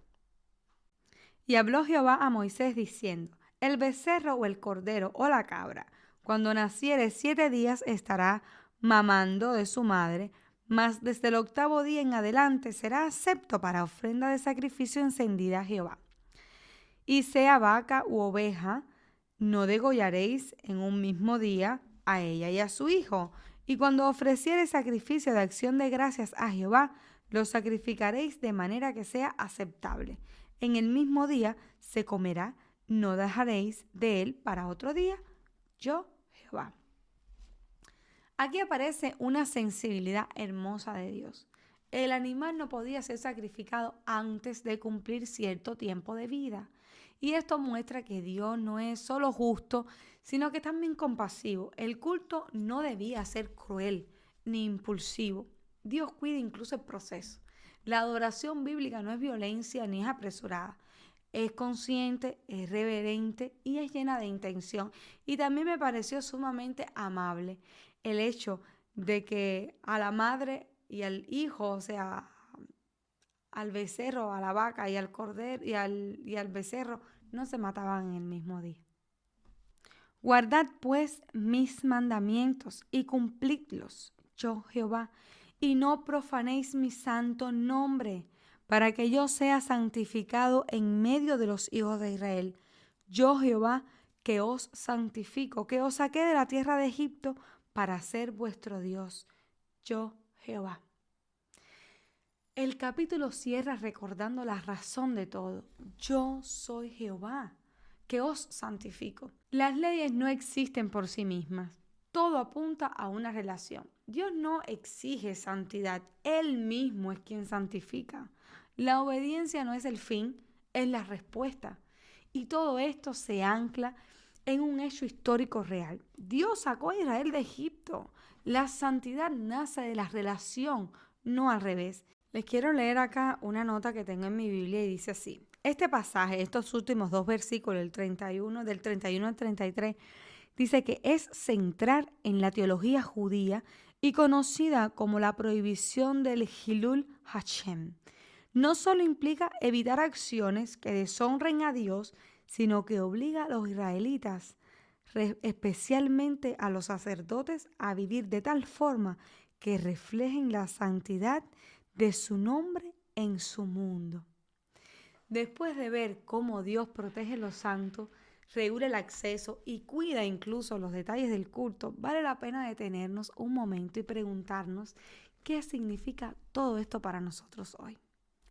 Y habló Jehová a Moisés diciendo: el becerro o el cordero o la cabra, cuando naciere 7 días estará mamando de su madre, mas desde el 8º día en adelante será acepto para ofrenda de sacrificio encendida a Jehová. Y sea vaca u oveja, no degollaréis en un mismo día a ella y a su hijo. Y cuando ofreciere sacrificio de acción de gracias a Jehová, lo sacrificaréis de manera que sea aceptable. En el mismo día se comerá, no dejaréis de él para otro día. Yo, Jehová. Aquí aparece una sensibilidad hermosa de Dios. El animal no podía ser sacrificado antes de cumplir cierto tiempo de vida. Y esto muestra que Dios no es solo justo, sino que también compasivo. El culto no debía ser cruel ni impulsivo. Dios cuida incluso el proceso. La adoración bíblica no es violencia ni es apresurada. Es consciente, es reverente y es llena de intención. Y también me pareció sumamente amable el hecho de que a la madre y al hijo, o sea, al becerro, a la vaca y al cordero y al becerro, no se mataban en el mismo día. Guardad pues mis mandamientos y cumplidlos, yo Jehová, y no profanéis mi santo nombre, para que yo sea santificado en medio de los hijos de Israel. Yo Jehová, que os santifico, que os saqué de la tierra de Egipto para ser vuestro Dios. Yo Jehová. El capítulo cierra recordando la razón de todo. Yo soy Jehová, que os santifico. Las leyes no existen por sí mismas. Todo apunta a una relación. Dios no exige santidad. Él mismo es quien santifica. La obediencia no es el fin, es la respuesta. Y todo esto se ancla en un hecho histórico real. Dios sacó a Israel de Egipto. La santidad nace de la relación, no al revés. Les quiero leer acá una nota que tengo en mi Biblia y dice así. Este pasaje, estos últimos 2 versículos, del 31 al 33, dice que es centrar en la teología judía y conocida como la prohibición del Hilul Hashem. No solo implica evitar acciones que deshonren a Dios, sino que obliga a los israelitas especialmente a los sacerdotes, a vivir de tal forma que reflejen la santidad de su nombre en su mundo. Después de ver cómo Dios protege los santos, regula el acceso y cuida incluso los detalles del culto, vale la pena detenernos un momento y preguntarnos qué significa todo esto para nosotros hoy.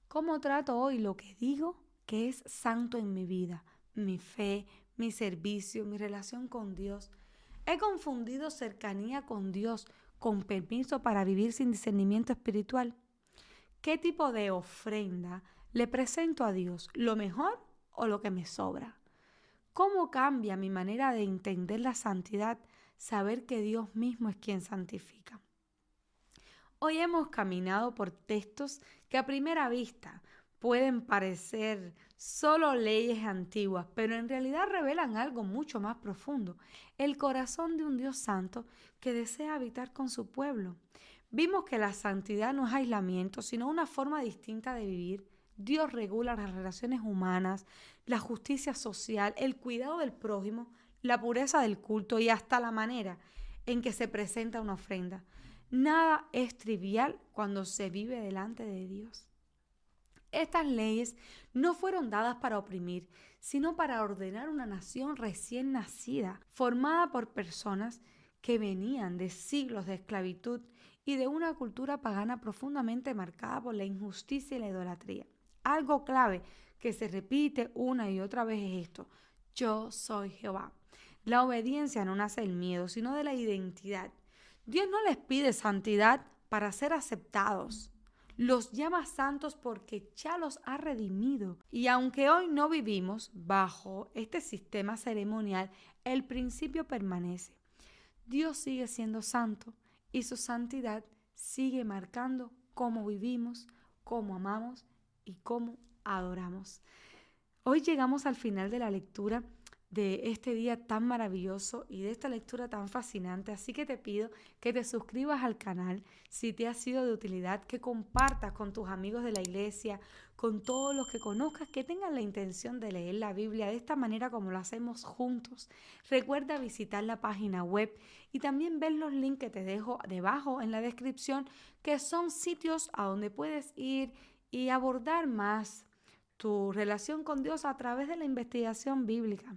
¿Cómo trato hoy lo que digo que es santo en mi vida? Mi fe, mi servicio, mi relación con Dios. ¿He confundido cercanía con Dios con permiso para vivir sin discernimiento espiritual? ¿Qué tipo de ofrenda le presento a Dios? ¿Lo mejor o lo que me sobra? ¿Cómo cambia mi manera de entender la santidad saber que Dios mismo es quien santifica? Hoy hemos caminado por textos que a primera vista pueden parecer solo leyes antiguas, pero en realidad revelan algo mucho más profundo, el corazón de un Dios santo que desea habitar con su pueblo. Vimos que la santidad no es aislamiento, sino una forma distinta de vivir. Dios regula las relaciones humanas, la justicia social, el cuidado del prójimo, la pureza del culto y hasta la manera en que se presenta una ofrenda. Nada es trivial cuando se vive delante de Dios. Estas leyes no fueron dadas para oprimir, sino para ordenar una nación recién nacida, formada por personas que venían de siglos de esclavitud y de una cultura pagana profundamente marcada por la injusticia y la idolatría. Algo clave que se repite una y otra vez es esto: yo soy Jehová. La obediencia no nace del miedo, sino de la identidad. Dios no les pide santidad para ser aceptados. Los llama santos porque ya los ha redimido. Y aunque hoy no vivimos bajo este sistema ceremonial, el principio permanece. Dios sigue siendo santo y su santidad sigue marcando cómo vivimos, cómo amamos y cómo adoramos. Hoy llegamos al final de la lectura de este día tan maravilloso y de esta lectura tan fascinante, así que te pido que te suscribas al canal si te ha sido de utilidad, que compartas con tus amigos de la iglesia, con todos los que conozcas que tengan la intención de leer la Biblia de esta manera como lo hacemos juntos. Recuerda visitar la página web y también ver los links que te dejo debajo en la descripción, que son sitios a donde puedes ir y abordar más tu relación con Dios a través de la investigación bíblica.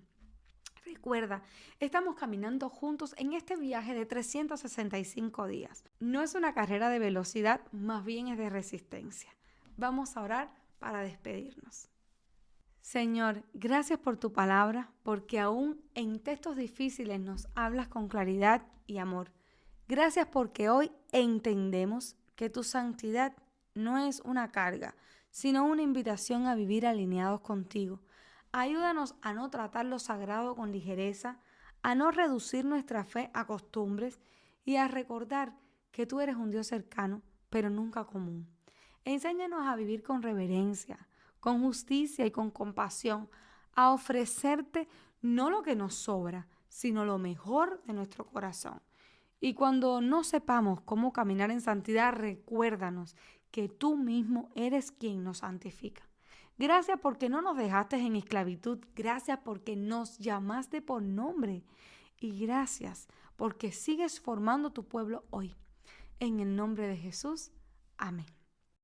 Recuerda, estamos caminando juntos en este viaje de 365 días. No es una carrera de velocidad, más bien es de resistencia. Vamos a orar para despedirnos. Señor, gracias por tu palabra, porque aún en textos difíciles nos hablas con claridad y amor. Gracias porque hoy entendemos que tu santidad no es una carga, sino una invitación a vivir alineados contigo. Ayúdanos a no tratar lo sagrado con ligereza, a no reducir nuestra fe a costumbres y a recordar que tú eres un Dios cercano, pero nunca común. Enséñanos a vivir con reverencia, con justicia y con compasión, a ofrecerte no lo que nos sobra, sino lo mejor de nuestro corazón. Y cuando no sepamos cómo caminar en santidad, recuérdanos que tú mismo eres quien nos santifica. Gracias porque no nos dejaste en esclavitud. Gracias porque nos llamaste por nombre. Y gracias porque sigues formando tu pueblo hoy. En el nombre de Jesús. Amén.